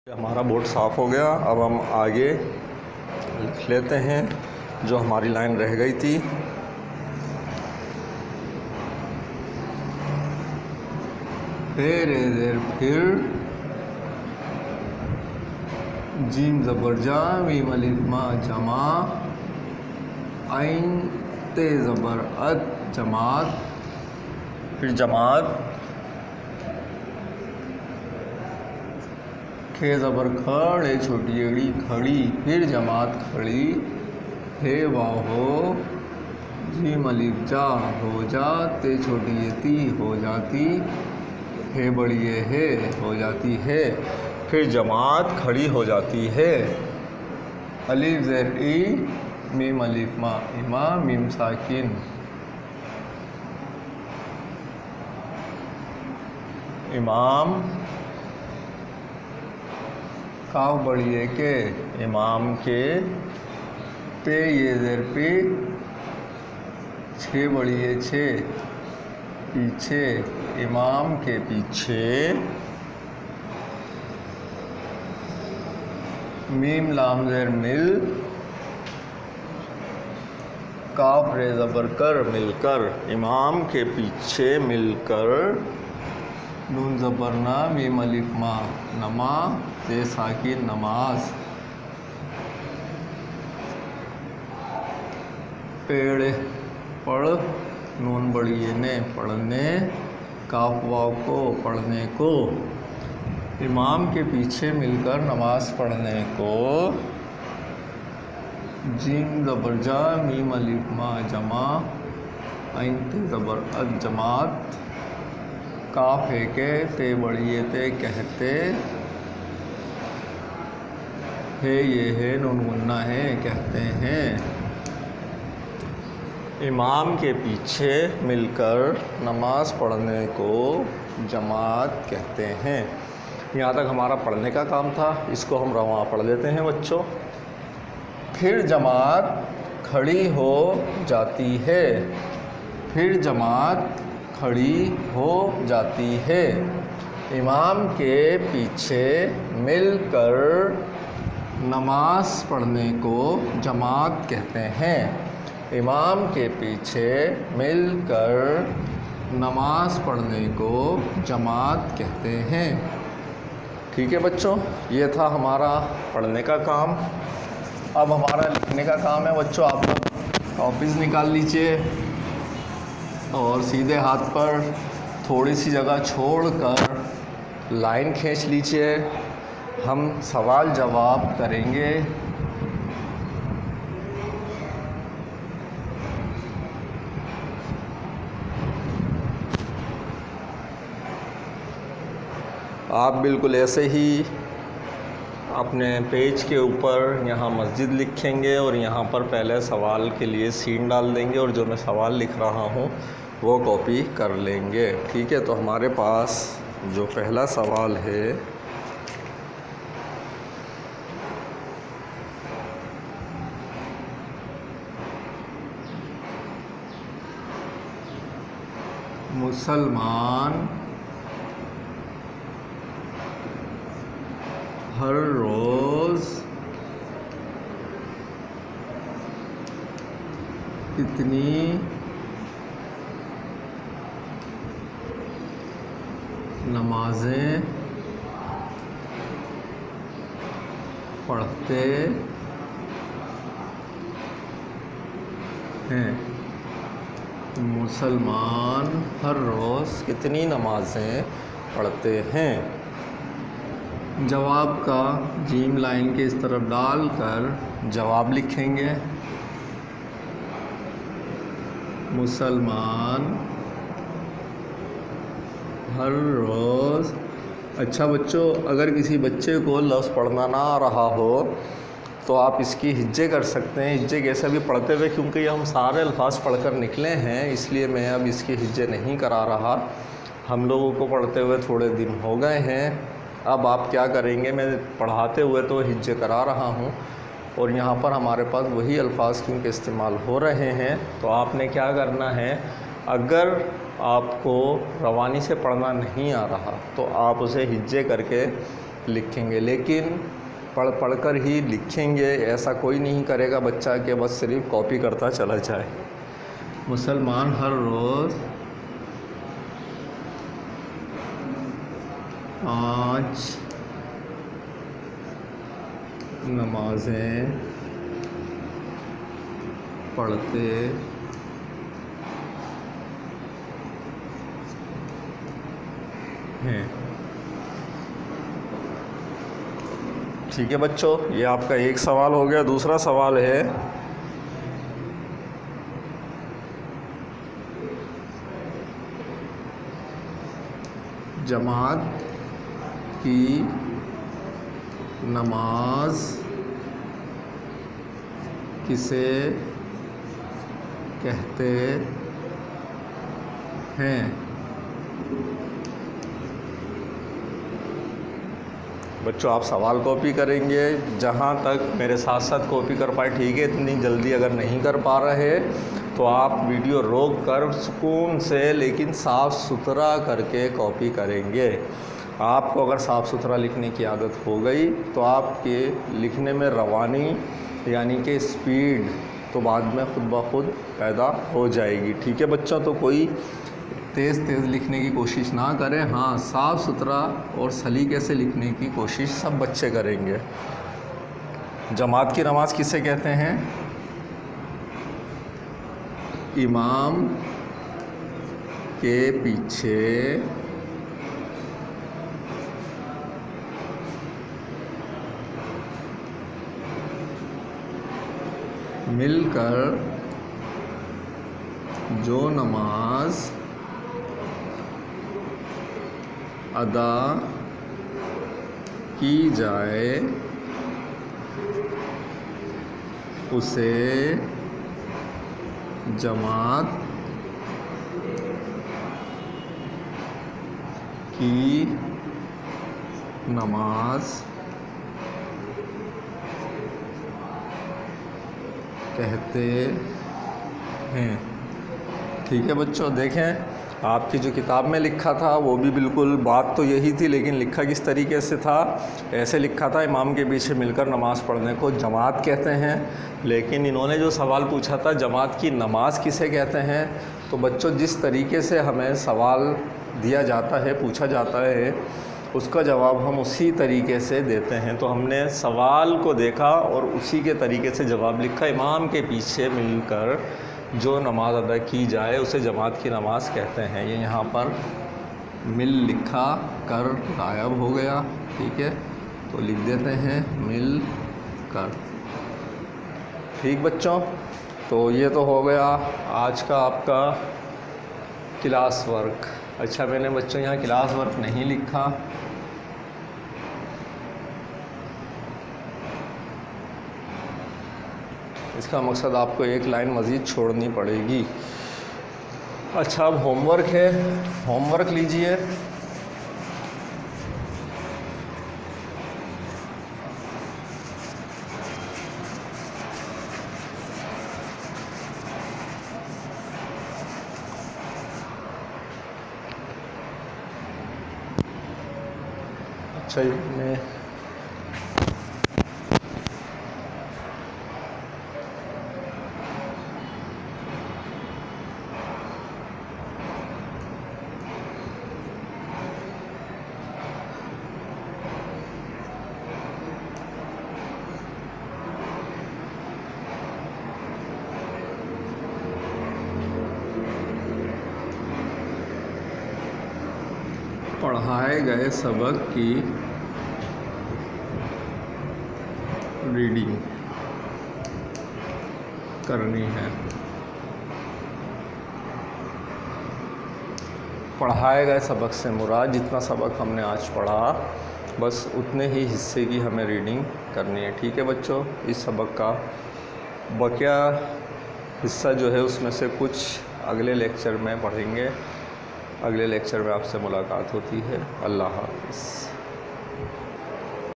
हमारा बोर्ड साफ़ हो गया। अब हम आगे लिख लेते हैं जो हमारी लाइन रह गई थी। फिर जीम ज़बर जा मीम अलिफ मा जमा आइन ते ज़बर अद जमात। फिर जमात खे ज़बर खड़े छोटी एड़ी खड़ी। फिर जमात खड़ी हे वाहो जीम अलिफ जा हो जाते छोटी ये ती हो जाती हे बड़ी ये है हो जाती है। फिर जमात खड़ी हो जाती है। अलिफ ज़ेर ई मीम अलिफ मा इमा मीम साकिन। इमाम काफ बड़ी है के इमाम के। पे ये ज़ेर पे छे बड़ी है छे पीछे इमाम के पीछे। मीम लाम ज़ेर मिल काफ रे ज़बर कर मिलकर इमाम के पीछे मिलकर। नून ज़बर ना मीम अलिफ मा नमा ते साकिन नमाज। पेड़ पढ़ नून बड़ी है ने पढ़ने काफ वाव को पढ़ने को। इमाम के पीछे मिलकर नमाज पढ़ने को। जीम ज़बर जा मीम अलिफ मा जमा आइन ते ज़बर अद जमात। काफ है के ते बड़ी है ते कहते है ये है नून गुन्ना है कहते हैं। इमाम के पीछे मिलकर नमाज पढ़ने को जमात कहते हैं। यहाँ तक हमारा पढ़ने का काम था। इसको हम रवां पढ़ लेते हैं बच्चों। फिर जमात खड़ी हो जाती है। फिर जमात खड़ी हो जाती है। इमाम के पीछे मिलकर नमाज पढ़ने को जमात कहते हैं। इमाम के पीछे मिलकर नमाज पढ़ने को जमात कहते हैं। ठीक है बच्चों, ये था हमारा पढ़ने का काम। अब हमारा लिखने का काम है बच्चों। आप लोग कॉपीज़ निकाल लीजिए और सीधे हाथ पर थोड़ी सी जगह छोड़कर लाइन खींच लीजिए। हम सवाल जवाब करेंगे। आप बिल्कुल ऐसे ही अपने पेज के ऊपर यहाँ मस्जिद लिखेंगे और यहाँ पर पहले सवाल के लिए सीन डाल देंगे और जो मैं सवाल लिख रहा हूँ वो कॉपी कर लेंगे। ठीक है, तो हमारे पास जो पहला सवाल है मुसलमान हर रोज़ कितनी नमाज़ें पढ़ते हैं। मुसलमान हर रोज़ कितनी नमाज़ें पढ़ते हैं। जवाब का जीम लाइन के इस तरफ डालकर जवाब लिखेंगे। मुसलमान हर रोज़। अच्छा बच्चों, अगर किसी बच्चे को लफ्ज़ पढ़ना ना आ रहा हो तो आप इसकी हिज्जे कर सकते हैं। हिज्जे कैसे भी पढ़ते हुए, क्योंकि ये हम सारे अल्फाज पढ़कर निकले हैं इसलिए मैं अब इसके हिज्जे नहीं करा रहा। हम लोगों को पढ़ते हुए थोड़े दिन हो गए हैं। अब आप क्या करेंगे, मैं पढ़ाते हुए तो हिज्जे करा रहा हूँ और यहाँ पर हमारे पास वही अल्फाज क्योंकि इस्तेमाल हो रहे हैं। तो आपने क्या करना है, अगर आपको रवानी से पढ़ना नहीं आ रहा तो आप उसे हिज्जे करके लिखेंगे, लेकिन पढ़ पढ़ कर ही लिखेंगे। ऐसा कोई नहीं करेगा बच्चा कि बस सिर्फ कॉपी करता चला जाए। मुसलमान हर रोज़ 5 नमाज़ें पढ़ते हैं। ठीक है बच्चों, ये आपका एक सवाल हो गया। दूसरा सवाल है जमात की नमाज किसे कहते हैं? बच्चों आप सवाल कॉपी करेंगे, जहाँ तक मेरे साथ साथ कॉपी कर पाए ठीक है। इतनी जल्दी अगर नहीं कर पा रहे तो आप वीडियो रोक कर सुकून से लेकिन साफ़ सुथरा करके कॉपी करेंगे। आपको अगर साफ़ सुथरा लिखने की आदत हो गई तो आपके लिखने में रवानी यानी कि स्पीड तो बाद में खुद ब खुद पैदा हो जाएगी। ठीक है बच्चों, तो कोई तेज़ लिखने की कोशिश ना करें। हाँ, साफ़ सुथरा और सलीके से लिखने की कोशिश सब बच्चे करेंगे। जमात की नमाज किसे कहते हैं? इमाम के पीछे मिलकर जो नमाज अदा की जाए उसे जमात की नमाज कहते हैं। ठीक है बच्चों, देखें आपकी जो किताब में लिखा था वो भी बिल्कुल बात तो यही थी, लेकिन लिखा किस तरीके से था? ऐसे लिखा था इमाम के पीछे मिलकर नमाज़ पढ़ने को जमात कहते हैं। लेकिन इन्होंने जो सवाल पूछा था जमात की नमाज किसे कहते हैं, तो बच्चों जिस तरीके से हमें सवाल दिया जाता है, पूछा जाता है, उसका जवाब हम उसी तरीके से देते हैं। तो हमने सवाल को देखा और उसी के तरीके से जवाब लिखा। इमाम के पीछे मिलकर जो नमाज अदा की जाए उसे जमात की नमाज कहते हैं। ये यहाँ पर मिल लिखा कर गायब हो गया। ठीक है, तो लिख देते हैं मिल कर। ठीक बच्चों, तो ये तो हो गया आज का आपका क्लास वर्क। अच्छा, मैंने बच्चों यहाँ क्लास वर्क नहीं लिखा, इसका मकसद आपको एक लाइन मज़ीद छोड़नी पड़ेगी। अच्छा, अब होमवर्क है, होमवर्क लीजिए। अच्छा, मैं पढ़ाए गए सबक की रीडिंग करनी है। पढ़ाए गए सबक से मुराद जितना सबक हमने आज पढ़ा बस उतने ही हिस्से की हमें रीडिंग करनी है। ठीक है बच्चों, इस सबक का बकिया हिस्सा जो है उसमें से कुछ अगले लेक्चर में पढ़ेंगे। अगले लेक्चर में आपसे मुलाकात होती है। अल्लाह हाफ़िज़।